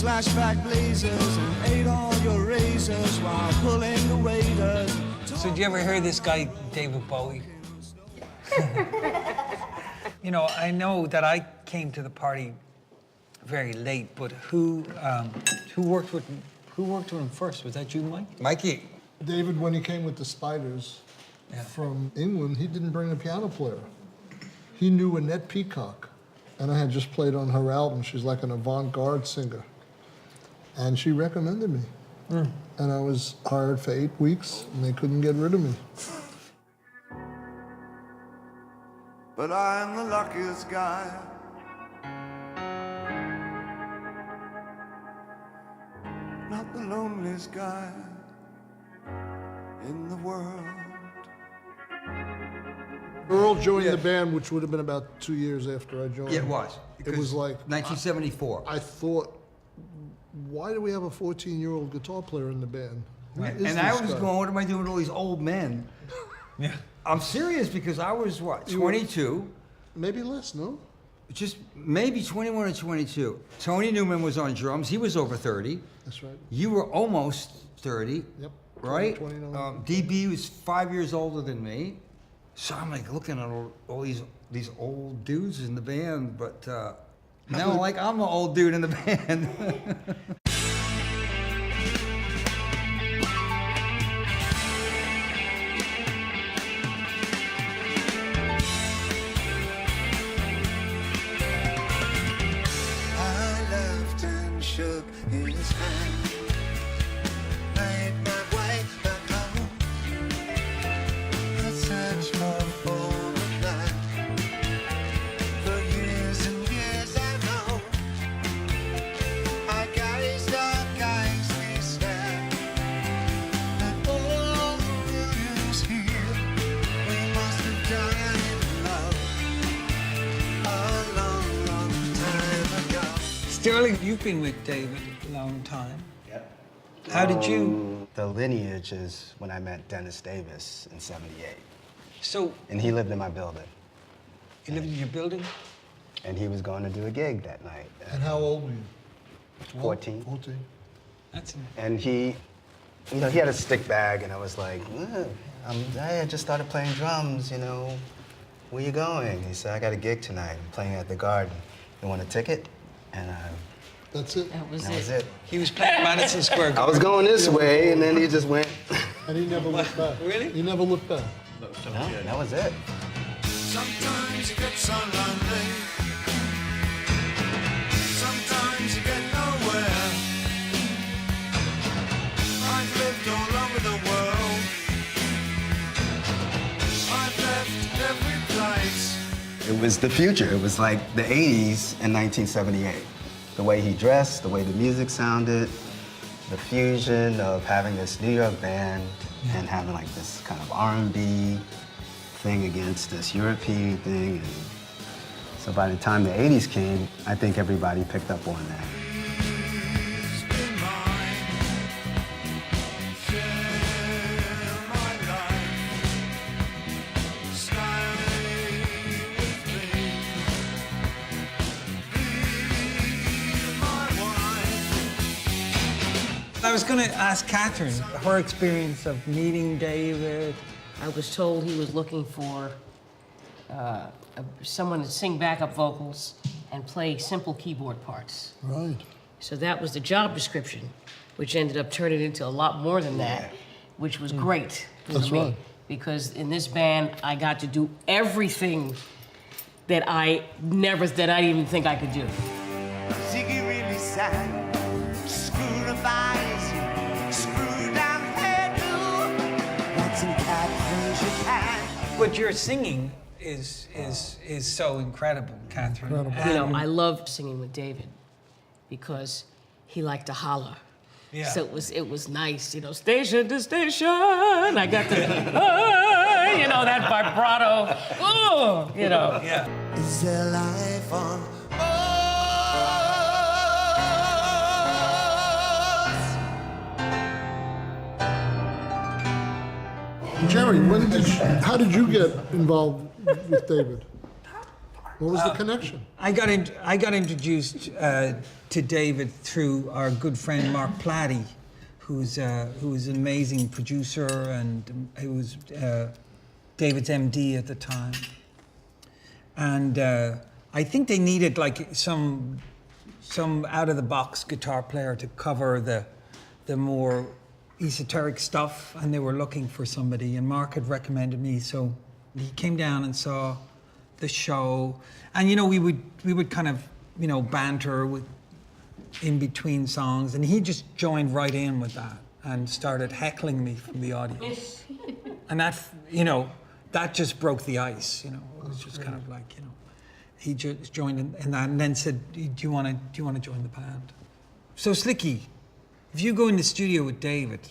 slashback blazers and ate all your razors while pulling the waiters. So, did you ever hear this guy, David Bowie? You know, I know that I came to the party very late, but who worked with him first? Was that you, Mike? Mikey. David, when he came with the Spiders from England, he didn't bring a piano player. He knew Annette Peacock, and I had just played on her album. She's like an avant-garde singer. And she recommended me. And I was hired for 8 weeks, and they couldn't get rid of me. But I'm the luckiest guy. Not the loneliest guy in the world. Earl joined the band, which would have been about 2 years after I joined. Yeah, it was. It was like 1974. I thought, why do we have a 14-year-old guitar player in the band? Who is And I this was guy? going, what am I doing with all these old men? Yeah. I'm serious because I was, what, 22? Maybe less, no? Just maybe 21 or 22. Tony Newman was on drums. He was over 30. That's right. You were almost 30. Yep. Right? 29. DB was 5 years older than me. So I'm like looking at all these old dudes in the band, but now like I'm the old dude in the band. I laughed and shook his hand. Made my way back home. I searched for the land. For years and years I know. I gazed this land. And all the millions here. We must have done in love a long, long time ago. Sterling, you've been with David a long time. Yep. How did you? The lineage is when I met Dennis Davis in '78. So, And he lived in my building. you lived in your building? And he was going to do a gig that night. And how old were you? 14. 14. That's And he, he had a stick bag, and I was like, I just started playing drums, Where you going? He said, I got a gig tonight. I'm playing at the Garden. You want a ticket? And That's it? That was that was it. it. He was playing Madison Square I Garden. was going this way, and then he just went. And he never looked back. Really? He never looked back. No, that was it. Sometimes you get so lonely. Sometimes you get nowhere. I've lived all over the world. I've left every place. It was the future. It was like the 80s in 1978. The way he dressed, the way the music sounded, the fusion of having this New York band and having like this kind of R&B thing against this European thing. And so by the time the 80s came, I think everybody picked up on that. Please be mine. Share my life. Stay with me. Be my wife. I was going to ask Catherine her experience of meeting David. I was told he was looking for someone to sing backup vocals and play simple keyboard parts. Right. So that was the job description, which ended up turning into a lot more than that, which was great for That's me. right. Because in this band, I got to do everything that I didn't even think I could do. Ziggy really sang. Screw revise, screw down hairdo. That's in cat you can. But your singing is so incredible, Catherine. Incredible. I loved singing with David because he liked to holler. Yeah. So it was nice, station to station. I got to, that vibrato. Oh, Yeah. Is there life on Jerry, how did you get involved with David? What was the connection? I got introduced to David through our good friend Mark Platty, who's an amazing producer, and he was David's MD at the time. And I think they needed like some out of the box guitar player to cover the more esoteric stuff, and they were looking for somebody, and Mark had recommended me, so he came down and saw the show, and we would kind of banter with in between songs, and he just joined right in with that and started heckling me from the audience, and that just broke the ice. It was just kind of like he just joined in that, and then said, do you want to join the band? So Slicky, if you go in the studio with David,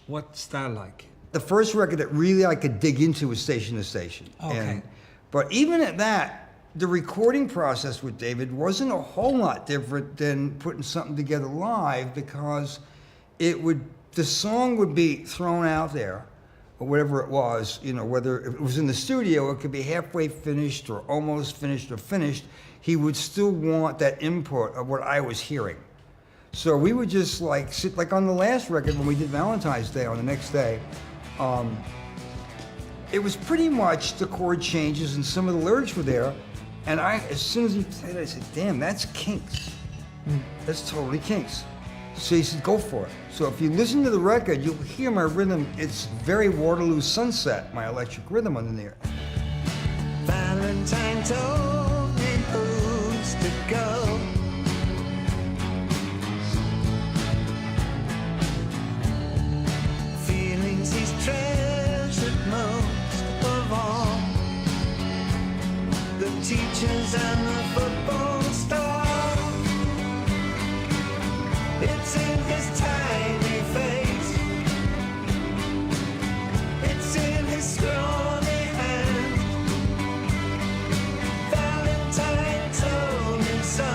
what's that like? The first record that really I could dig into was Station to Station. Okay. But even at that, the recording process with David wasn't a whole lot different than putting something together live, because the song would be thrown out there, or whatever it was, whether it was in the studio, it could be halfway finished or almost finished or finished, he would still want that input of what I was hearing. So we would just like sit, like on the last record when we did Valentine's Day, on the next day, it was pretty much the chord changes and some of the lyrics were there. And as soon as he played it, I said, damn, that's Kinks. That's totally Kinks. So he said, go for it. So if you listen to the record, you'll hear my rhythm. It's very Waterloo Sunset, my electric rhythm under there. Valentine told me who's to go. Feelings he's treasured most of all. The teachers and the football star. It's in his tiny face. It's in his scrawny hand. Valentine told him so.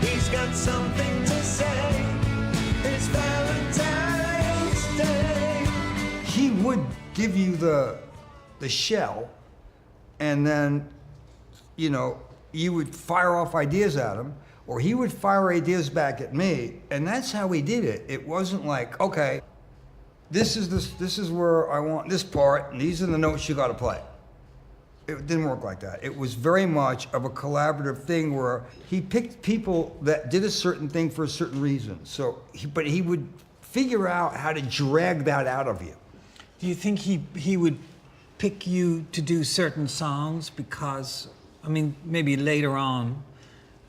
He's got something to say. It's Valentine's Day. He would give you the shell, and then, you would fire off ideas at him, or he would fire ideas back at me, and that's how we did it. It wasn't like, okay, this is where I want this part, and these are the notes you got to play. It didn't work like that. It was very much of a collaborative thing where he picked people that did a certain thing for a certain reason. But he would figure out how to drag that out of you. Do you think he would pick you to do certain songs because, maybe later on,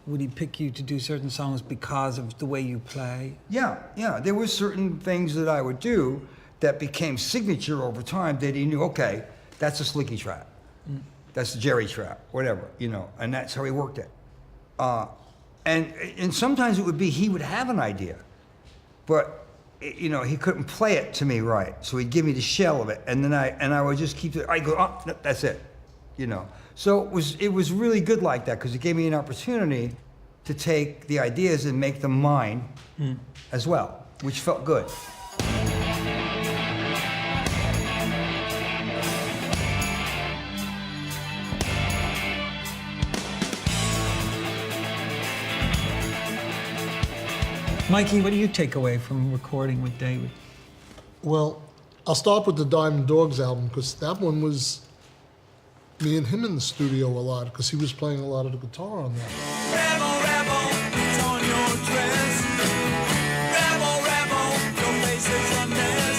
would he pick you to do certain songs because of the way you play? Yeah. There were certain things that I would do that became signature over time that he knew, okay, that's a Slicky trap. That's a Jerry trap, whatever, and that's how he worked it. And sometimes it would be he would have an idea, but he couldn't play it to me right. So he'd give me the shell of it, and then I would just keep it. I go, oh, no, that's it, So it was really good like that, because it gave me an opportunity to take the ideas and make them mine as well, which felt good. Mikey, what do you take away from recording with David? Well, I'll start with the Diamond Dogs album, because that one was me and him in the studio a lot, because he was playing a lot of the guitar on that. Rebel, rebel, it's on your dress. Rebel, rebel, your face is a mess.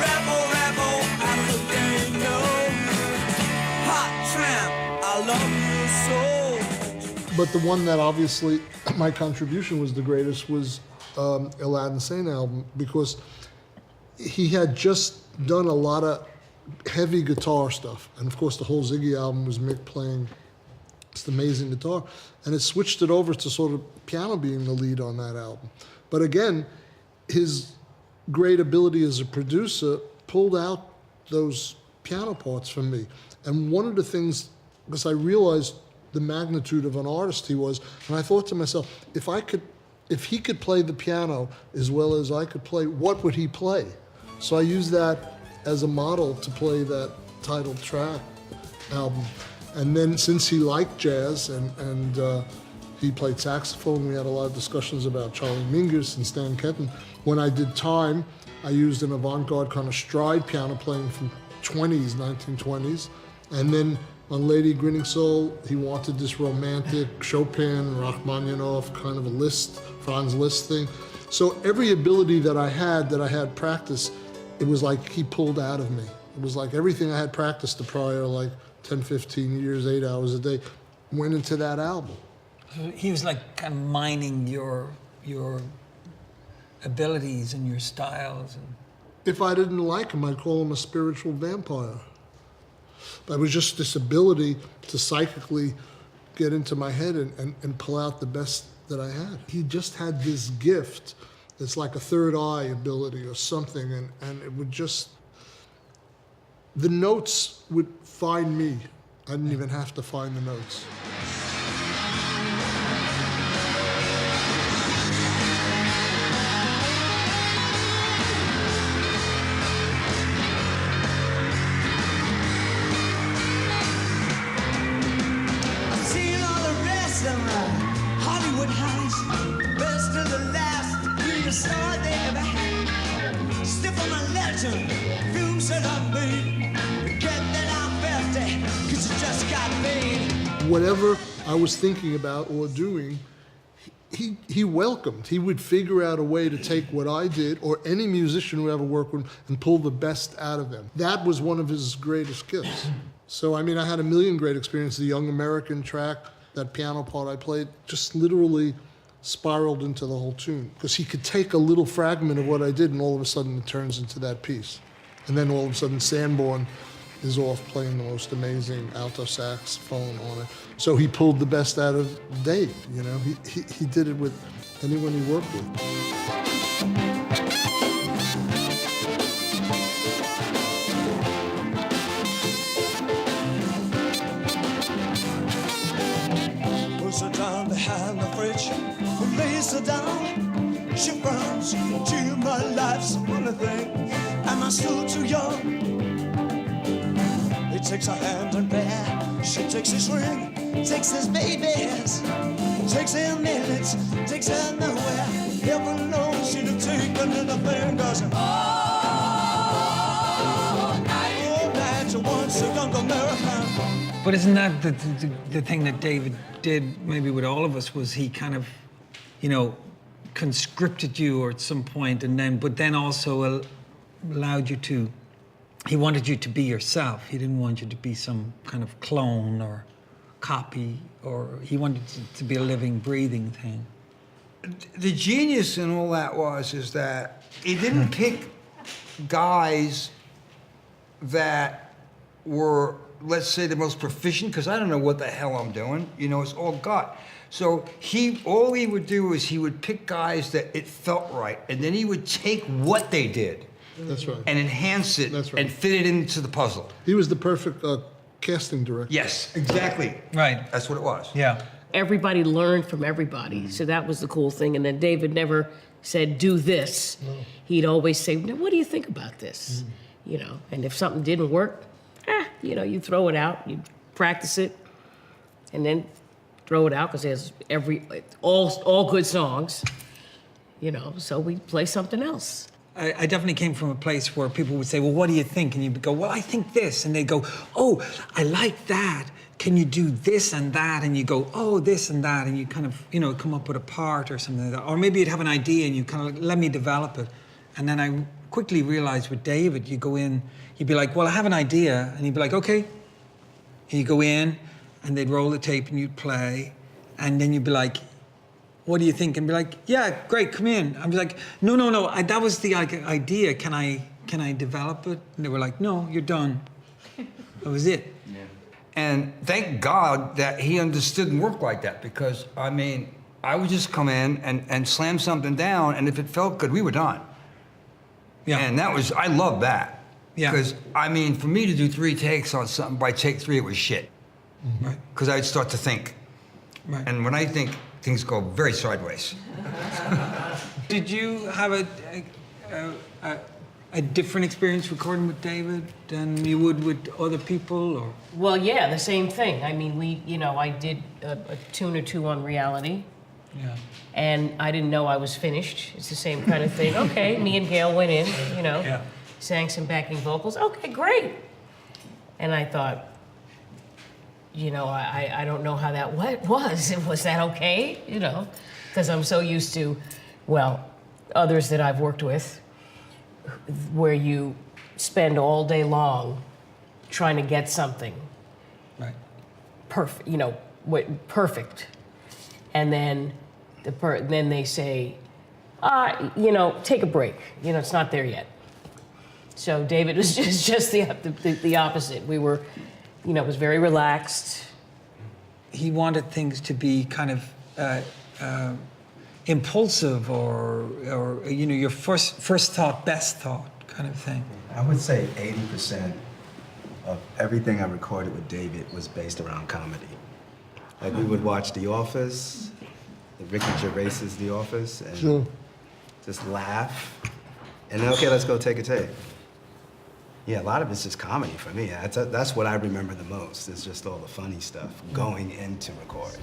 Rebel, rebel, out of the game, no. Hot tramp, I love you so. But the one that obviously my contribution was the greatest was Aladdin Sane album, because he had just done a lot of heavy guitar stuff. And of course the whole Ziggy album was Mick playing this amazing guitar. And it switched it over to sort of piano being the lead on that album. But again, his great ability as a producer pulled out those piano parts from me. And one of the things, because I realized the magnitude of an artist he was, and I thought to myself, if he could play the piano as well as I could play, what would he play? So I used that as a model to play that title track album. And then since he liked jazz and he played saxophone, we had a lot of discussions about Charlie Mingus and Stan Kenton. When I did Time, I used an avant-garde kind of stride piano playing from 1920s. And then on Lady Grinning Soul, he wanted this romantic Chopin, Rachmaninoff kind of a Liszt, Franz Liszt thing. So every ability that I had practice, it was like he pulled out of me. It was like everything I had practiced the prior like 10, 15 years, 8 hours a day, went into that album. He was like kind of mining your abilities and your styles. And If I didn't like him, I'd call him a spiritual vampire. But it was just this ability to psychically get into my head and pull out the best that I had. He just had this gift. It's like a third eye ability or something, and it would just, the notes would find me. I didn't even have to find the notes. I've seen all the rest of my Hollywood highs, best of the last biggest star they ever had. Stiff on my legend, films that I made. Forget that I'm 50, 'cause it just got made. Whatever I was thinking about or doing, he welcomed. He would figure out a way to take what I did or any musician who ever worked with him and pull the best out of them. That was one of his greatest gifts. So, I mean, I had a million great experiences. The Young American track, that piano part I played, just literally spiraled into the whole tune. Because he could take a little fragment of what I did and all of a sudden it turns into that piece. And then all of a sudden Sanborn is off playing the most amazing alto saxophone on it. So he pulled the best out of Dave, you know? He did it with anyone he worked with. Puts her down behind the fridge and lays her down. She frowns, gee, my life's a funny thing. Am I still too young? He takes her hand and bear. She takes his ring, takes his babies, takes her minutes, takes her nowhere. Heaven knows she'd have taken anything, 'cause all night you once a young American. But isn't that the thing that David did maybe with all of us, was he kind of, you know, conscripted you or at some point, and then, but then also allowed you to, he wanted you to be yourself. He didn't want you to be some kind of clone or copy, or he wanted it to be a living, breathing thing. The genius in all that is that he didn't pick guys that were, let's say, the most proficient, because I don't know what the hell I'm doing. You know, it's all gut. So all he would do is he would pick guys that it felt right, and then he would take what they did. That's right. And enhance it. That's right. And fit it into the puzzle. He was the perfect casting director. Yes, exactly. Right. That's what it was. Yeah. Everybody learned from everybody, so that was the cool thing. And then David never said, do this. No. He'd always say, now, what do you think about this? You know, and if something didn't work, you know, you throw it out, you practice it, and then throw it out, because there's all good songs, you know, so we play something else. I definitely came from a place where people would say, well, what do you think? And you'd go, well, I think this. And they'd go, oh, I like that. Can you do this and that? And you go, oh, this and that. And you kind of, you know, come up with a part or something like that. Or maybe you'd have an idea and you kind of let me develop it. And then I quickly realized with David, you go in, you'd be like, well, I have an idea. And he'd be like, okay. And you go in and they'd roll the tape and you'd play. And then you'd be like, what do you think? And be like, yeah, great, come in. I'd be like, no, that was the idea. Can I develop it? And they were like, no, you're done. That was it. Yeah. And thank God that he understood and worked like that, because, I mean, I would just come in and slam something down, and if it felt good, we were done. Yeah. And that was, I love that. Yeah. Because, I mean, for me to do 3 takes on something, by take 3, it was shit. Right. Because I'd start to think. Right. And when I think, things go very sideways. Did you have a different experience recording with David than you would with other people, or? Well, yeah, the same thing. I mean, I did a tune or two on Reality, Yeah. and I didn't know I was finished. It's the same kind of thing. Okay, me and Gail went in, Yeah. sang some backing vocals. Okay, great. And I thought, I don't know how that was. Was that okay? Because I'm so used to, others that I've worked with, where you spend all day long trying to get something Right. perfect, perfect, and then then they say, take a break. It's not there yet. So David was just the opposite. We were, it was very relaxed. He wanted things to be kind of impulsive, or your first thought, best thought kind of thing. I would say 80% of everything I recorded with David was based around comedy. Like we would watch The Office, the Ricky Gervais's The Office, and Sure. just laugh, and then okay, let's go take a take. Yeah, a lot of it's just comedy for me. That's what I remember the most. It's just all the funny stuff going into recording.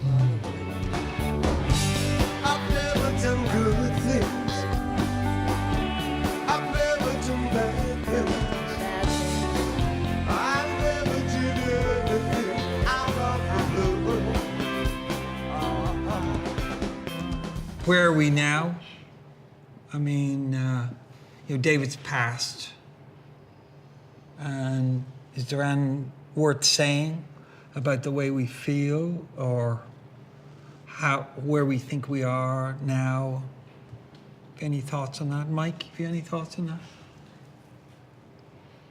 I've never done good things. I've never done bad things. I never did anything out of the blue. Where are we now? I mean, David's passed. And is there anything worth saying about the way we feel, or where we think we are now? Any thoughts on that? Mike, have you any thoughts on that?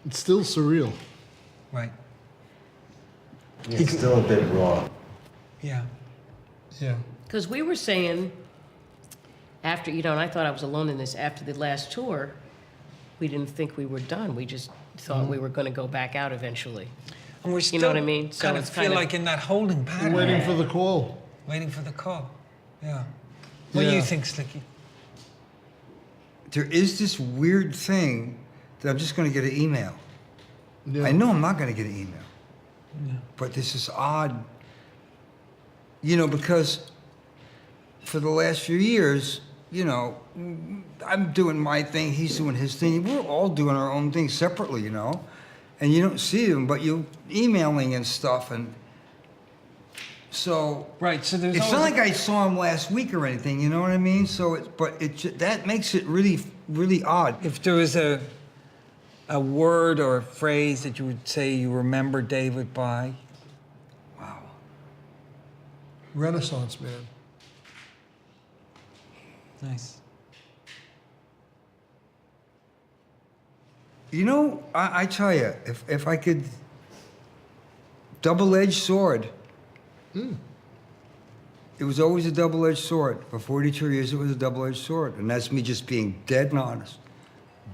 It's still surreal. Right. It's still a bit raw. Yeah. Yeah. Because we were saying, after, and I thought I was alone in this, after the last tour, we didn't think we were done. We just thought we were going to go back out eventually. And we're still know what I mean? So kind of it's feel kind of- like in that holding pattern. Waiting for the call. Waiting for the call. Yeah. What do you Yeah. think, Slicky? There is this weird thing that I'm just going to get an email. Yeah. I know I'm not going to get an email. But this is odd, because for the last few years, I'm doing my thing, he's doing his thing. We're all doing our own thing separately, and you don't see them, but you're emailing and stuff, and so Right, so there's it's not always- like I saw him last week or anything, you know what I mean? So that makes it really, really odd. If there was a word or a phrase that you would say you remember David by, Wow. Renaissance man. nice. I tell you, if I could, double-edged sword. It was always a double-edged sword. For 42 years, it was a double-edged sword. And that's me just being dead and honest.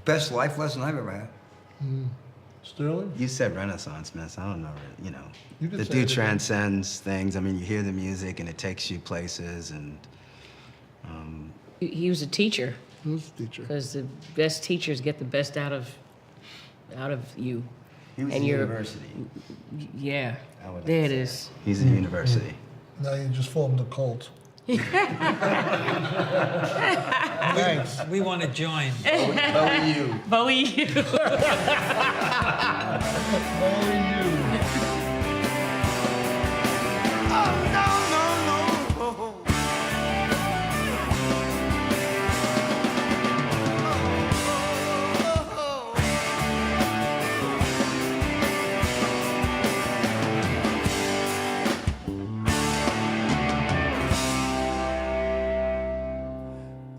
Best life lesson I've ever had. Sterling? You said Renaissance, man. So I don't know, You could the say dude it again. transcends things. I mean, you hear the music and it takes you places, and He was a teacher, Who's the teacher? because the best teachers get the best out of you. he was And a you're- university. Yeah, I would there it say. is. He's a university. Now you just formed a cult. Thanks. We want to join. Bowie, you.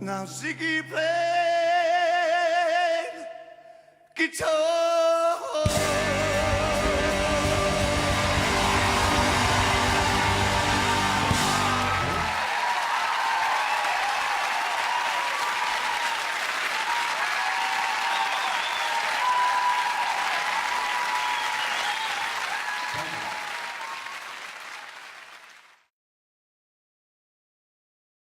Now Ziggy played guitar.